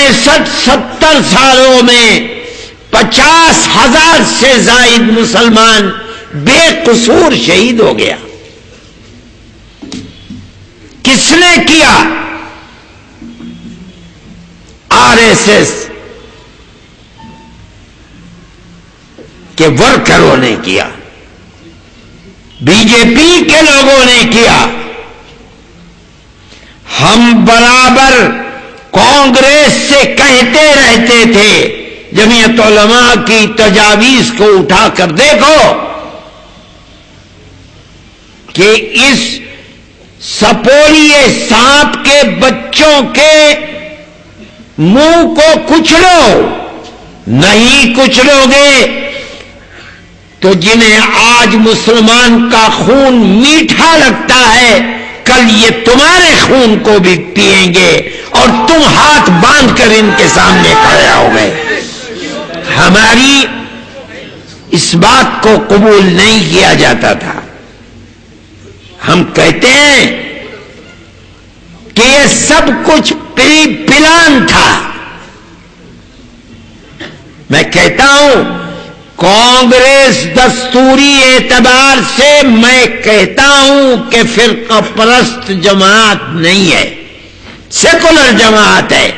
65-70 سالوں میں 50,000 سے زائد مسلمان بے قصور شہید ہو گیا. کس نے کیا؟ RSS کے ورکروں نے کیا, BJP کے لوگوں نے کیا. ہم برابر کانگریس سے کہتے رہتے تھے, جمعیت علماء کی تجاویز کو اٹھا کر دیکھو کہ اس سپولیے سانپ کے بچوں کے منہ کو کچلو. نہیں کچلو گے تو جنہیں آج مسلمان کا خون میٹھا لگتا ہے, کل یہ تمہارے خون کو بھی پئیں گے اور تم ہاتھ باندھ کر ان کے سامنے کھڑے ہو گئے. ہماری اس بات کو قبول نہیں کیا جاتا تھا. ہم کہتے ہیں کہ یہ سب کچھ پری پلان تھا. میں کہتا ہوں کانگریس دستوری اعتبار سے میں کہتا ہوں کہ فرقہ پرست جماعت نہیں ہے, سیکولر جماعت ہے.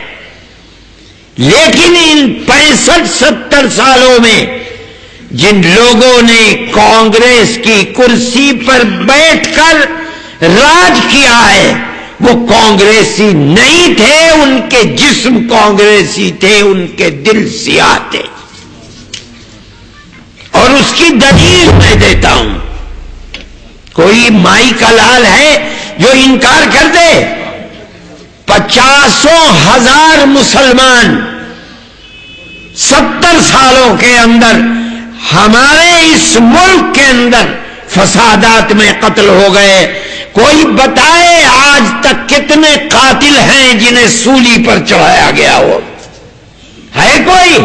لیکن ان 65-70 سالوں میں جن لوگوں نے کانگریس کی کرسی پر بیٹھ کر راج کیا ہے وہ کانگریسی نہیں تھے. ان کے جسم کانگریسی تھے, ان کے دل سیاہ تھے. اور اس کی دلیل میں دیتا ہوں. کوئی مائی کا لال ہے جو انکار کر دے؟ 50,000 مسلمان 70 سالوں کے اندر ہمارے اس ملک کے اندر فسادات میں قتل ہو گئے. کوئی بتائے آج تک کتنے قاتل ہیں جنہیں سولی پر چڑھایا گیا ہو؟ ہے کوئی؟